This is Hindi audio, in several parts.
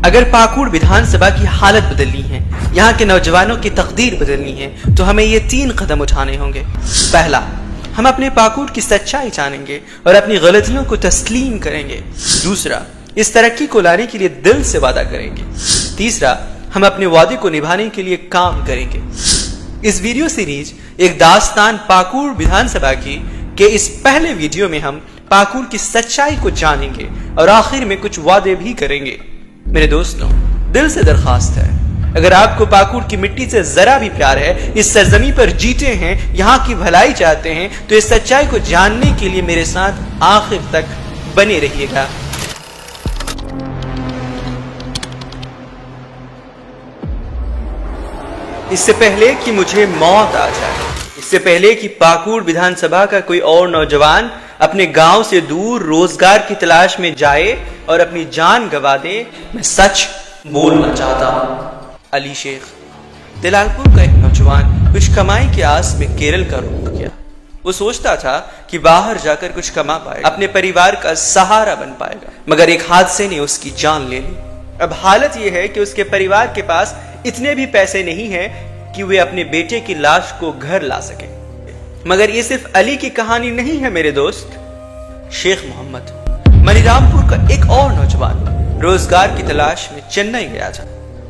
अगर पाकुड़ विधानसभा की हालत बदलनी है, यहाँ के नौजवानों की तकदीर बदलनी है, तो हमें ये 3 कदम उठाने होंगे। पहला, हम अपने पाकुड़ की सच्चाई जानेंगे और अपनी गलतियों को तस्लीम करेंगे। दूसरा, इस तरक्की को लाने के लिए दिल से वादा करेंगे। तीसरा, हम अपने वादे को निभाने के लिए काम करेंगे। इस वीडियो सीरीज एक दास्तान पाकुड़ विधानसभा की के इस पहले वीडियो में हम पाकुड़ की सच्चाई को जानेंगे और आखिर में कुछ वादे भी करेंगे। मेरे दोस्तों, दिल से दरखास्त है, अगर आपको पाकुड़ की मिट्टी से जरा भी प्यार है, इस सरजमी पर जीते हैं, यहाँ की भलाई चाहते हैं, तो इस सच्चाई को जानने के लिए मेरे साथ आखिर तक बने रहिएगा। इससे पहले कि मुझे मौत आ जाए, इससे पहले कि पाकुड़ विधानसभा का कोई और नौजवान अपने गांव से दूर रोजगार की तलाश में जाए और अपनी जान गंवा दे, मैं सच बोलना चाहता हूं। अली शेख, दिलालपुर का एक नौजवान कुछ कमाई की आस में केरल का रुख किया। वो सोचता था कि बाहर जाकर कुछ कमा पाएगा, अपने परिवार का सहारा बन पाएगा, मगर एक हादसे ने उसकी जान ले ली। अब हालत यह है कि उसके परिवार के पास इतने भी पैसे नहीं हैं कि वे अपने बेटे की लाश को घर ला सके। मगर ये सिर्फ अली की कहानी नहीं है मेरे दोस्त। शेख मोहम्मद, मनीरामपुर का एक और नौजवान रोजगार की तलाश में चेन्नई गया था।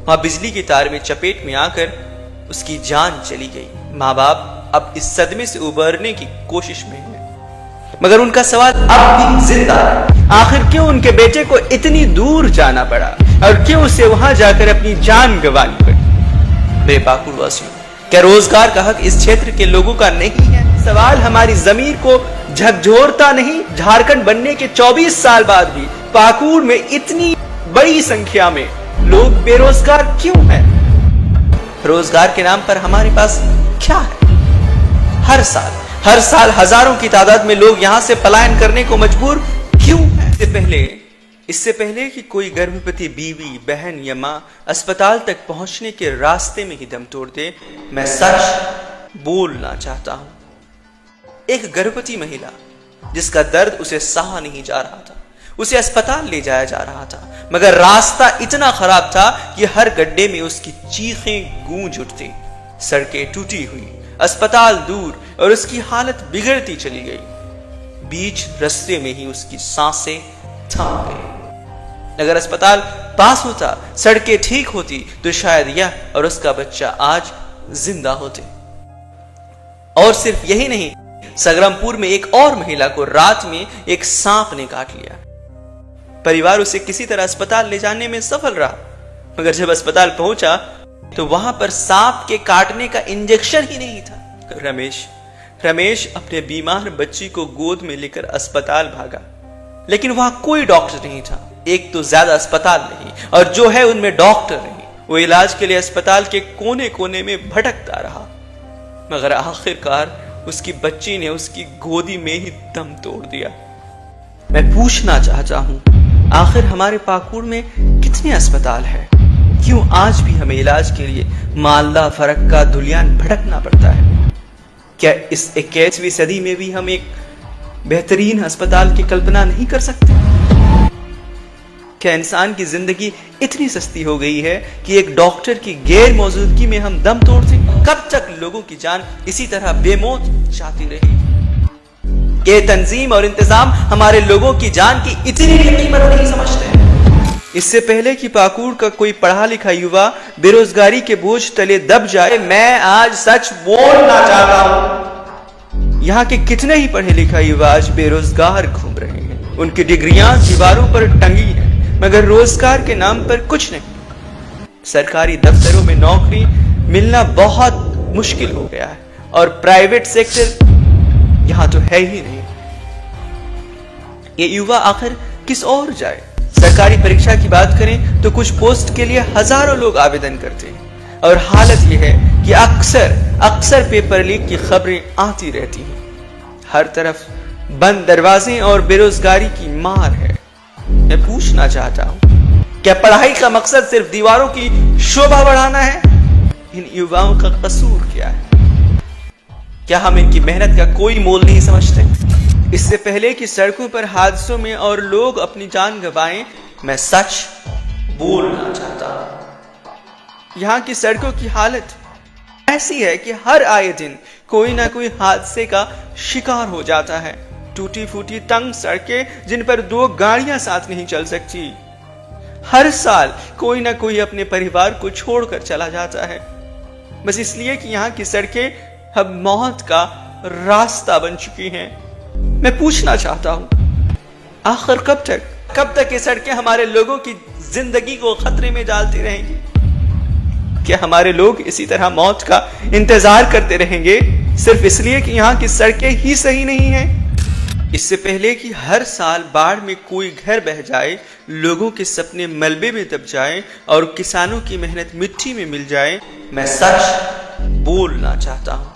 वहां बिजली की तार में चपेट में आकर उसकी जान चली गई। माँ बाप अब इस सदमे से उबरने की कोशिश में है, मगर उनका सवाल अब भी जिंदा है। आखिर क्यों उनके बेटे को इतनी दूर जाना पड़ा और क्यों उसे वहां जाकर अपनी जान गंवानी पड़ी? मेरे पाकुड़ वासियों, क्या रोजगार का हक इस क्षेत्र के लोगों का नहीं है? सवाल हमारी जमीर को झकझोरता नहीं? झारखंड बनने के 24 साल बाद भी पाकुड़ में इतनी बड़ी संख्या में लोग बेरोजगार क्यों हैं? रोजगार के नाम पर हमारे पास क्या है? हर साल हजारों की तादाद में लोग यहां से पलायन करने को मजबूर क्यों हैं? इससे पहले कि कोई गर्भवती बीवी, बहन या मां अस्पताल तक पहुंचने के रास्ते में ही दम तोड़ दे, मैं सच बोलना चाहता हूं। एक गर्भवती महिला जिसका दर्द उसे सहा नहीं जा रहा था, उसे अस्पताल ले जाया जा रहा था, मगर रास्ता इतना खराब था कि हर गड्ढे में उसकी चीखें गूंज उठती। सड़कें टूटी हुई, अस्पताल दूर और उसकी हालत बिगड़ती चली गई। बीच रास्ते में ही उसकी सांसें थम गई। अगर अस्पताल पास होता, सड़कें ठीक होती, तो शायद यह और उसका बच्चा आज जिंदा होते। और सिर्फ यही नहीं, संग्रामपुर में एक और महिला को रात में एक सांप ने काट लिया। परिवार उसे किसी तरह अस्पताल ले जाने में सफल रहा, मगर जब अस्पताल पहुंचा तो वहां पर सांप के काटने का इंजेक्शन ही नहीं था। रमेश अपने बीमार बच्ची को गोद में लेकर अस्पताल भागा, लेकिन वहां कोई डॉक्टर नहीं था। एक तो ज्यादा अस्पताल नहीं, और जो है उनमें डॉक्टर नहीं। वो इलाज के लिए अस्पताल के कोने कोने में भटकता रहा, मगर आखिरकार उसकी बच्ची ने उसकी गोदी में ही दम तोड़ दिया। मैं पूछना चाहता हूं, आखिर हमारे पाकुड़ में कितने अस्पताल हैं? क्यों आज भी हमें इलाज के लिए मालदा, फरक्का, धुलियान भटकना पड़ता है? क्या इस 21वीं सदी में भी हम एक बेहतरीन अस्पताल की कल्पना नहीं कर सकते? क्या इंसान की जिंदगी इतनी सस्ती हो गई है कि एक डॉक्टर की गैर मौजूदगी में हम दम तोड़ दें? कब तक लोगों की जान इसी तरह बेमौत जाती रहेगी? ये तंजीम और इंतजाम हमारे लोगों की जान की इतनी कीमत नहीं समझते हैं। इससे पहले कि पाकुड़ का कोई पढ़ा लिखा युवा बेरोजगारी के बोझ तले दब जाए, मैं आज सच बोलना चाहता हूं। यहाँ के कितने ही पढ़े लिखा युवा आज बेरोजगार घूम रहे हैं। उनकी डिग्रियां दीवारों पर टंगी हैं, मगर रोजगार के नाम पर कुछ नहीं। सरकारी दफ्तरों में नौकरी मिलना बहुत मुश्किल हो गया है, और प्राइवेट सेक्टर यहां तो है ही नहीं। ये युवा आखिर किस ओर जाए? सरकारी परीक्षा की बात करें तो कुछ पोस्ट के लिए हजारों लोग आवेदन करते हैं, और हालत यह है कि अक्सर पेपर लीक की खबरें आती रहती हैं। हर तरफ बंद दरवाजे और बेरोजगारी की मार है। मैं पूछना चाहता हूं, क्या पढ़ाई का मकसद सिर्फ दीवारों की शोभा बढ़ाना है? इन युवाओं का कसूर क्या है? क्या हम इनकी मेहनत का कोई मोल नहीं समझते? इससे पहले कि सड़कों पर हादसों में और लोग अपनी जान गंवाएं, मैं सच बोलना चाहता हूं। यहाँ की सड़कों की हालत ऐसी है कि हर आए दिन कोई ना कोई हादसे का शिकार हो जाता है। टूटी फूटी तंग सड़कें जिन पर दो गाड़ियां साथ नहीं चल सकती। हर साल कोई ना कोई अपने परिवार को छोड़कर चला जाता है, बस इसलिए कि यहाँ की सड़कें अब मौत का रास्ता बन चुकी हैं। मैं पूछना चाहता हूं, आखिर कब तक ये सड़कें हमारे लोगों की जिंदगी को खतरे में डालती रहेंगी? क्या हमारे लोग इसी तरह मौत का इंतजार करते रहेंगे सिर्फ इसलिए कि यहाँ की सड़कें ही सही नहीं हैं? इससे पहले कि हर साल बाढ़ में कोई घर बह जाए, लोगों के सपने मलबे में दब जाए और किसानों की मेहनत मिट्टी में मिल जाए, मैं सच बोलना चाहता हूं।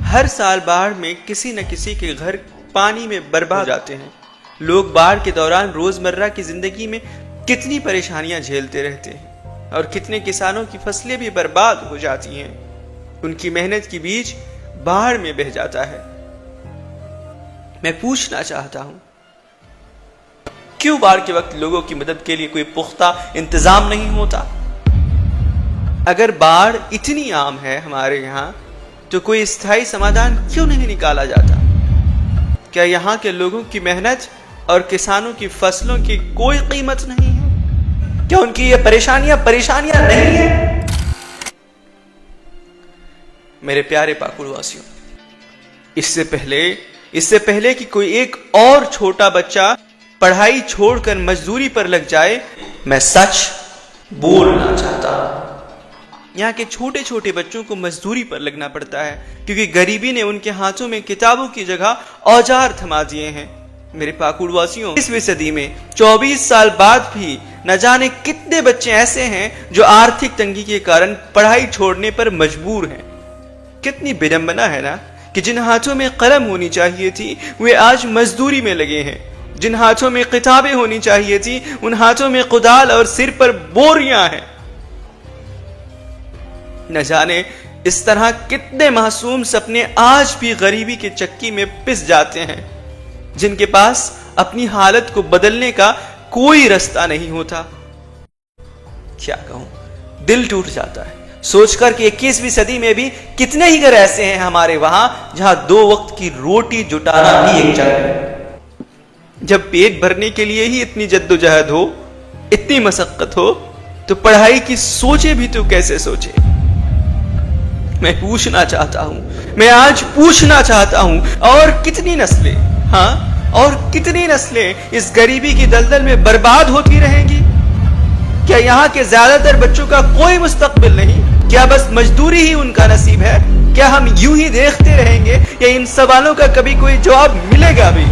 हर साल बाढ़ में किसी न किसी के घर पानी में बर्बाद हो जाते हैं। लोग बाढ़ के दौरान रोजमर्रा की जिंदगी में कितनी परेशानियां झेलते रहते हैं और कितने किसानों की फसलें भी बर्बाद हो जाती हैं। उनकी मेहनत की बीज बाढ़ में बह जाता है। मैं पूछना चाहता हूं, क्यों बाढ़ के वक्त लोगों की मदद के लिए कोई पुख्ता इंतजाम नहीं होता? अगर बाढ़ इतनी आम है हमारे यहां, तो कोई स्थायी समाधान क्यों नहीं निकाला जाता? क्या यहां के लोगों की मेहनत और किसानों की फसलों की कोई कीमत नहीं है? क्या उनकी ये परेशानियां नहीं है? मेरे प्यारे पाकुड़ वासियों, इससे पहले कि कोई एक और छोटा बच्चा पढ़ाई छोड़कर मजदूरी पर लग जाए, मैं सच बोलना चाहता हूं। यहाँ के छोटे छोटे बच्चों को मजदूरी पर लगना पड़ता है क्योंकि गरीबी ने उनके हाथों में किताबों की जगह औजार थमा दिए हैं। मेरे पाकुड़ वासियों, 20वीं सदी में 24 साल बाद भी न जाने कितने बच्चे ऐसे हैं जो आर्थिक तंगी के कारण पढ़ाई छोड़ने पर मजबूर हैं। कितनी विडंबना है ना कि जिन हाथों में कलम होनी चाहिए थी वे आज मजदूरी में लगे हैं। जिन हाथों में किताबें होनी चाहिए थी उन हाथों में कुदाल और सिर पर बोरियां हैं। न जाने इस तरह कितने मासूम सपने आज भी गरीबी के चक्की में पिस जाते हैं, जिनके पास अपनी हालत को बदलने का कोई रास्ता नहीं होता। क्या कहूं, दिल टूट जाता है सोचकर कि 21वीं सदी में भी कितने ही घर ऐसे हैं हमारे वहां जहां 2 वक्त की रोटी जुटाना भी एक जंग है। जब पेट भरने के लिए ही इतनी जद्दोजहद हो, इतनी मशक्कत हो, तो पढ़ाई की सोचे भी तो कैसे सोचे? मैं पूछना चाहता हूं, मैं आज पूछना चाहता हूं, और कितनी नस्लें इस गरीबी की दलदल में बर्बाद होती रहेंगी? क्या यहाँ के ज्यादातर बच्चों का कोई मुस्तकबिल नहीं? क्या बस मजदूरी ही उनका नसीब है? क्या हम यूं ही देखते रहेंगे या इन सवालों का कभी कोई जवाब मिलेगा भी?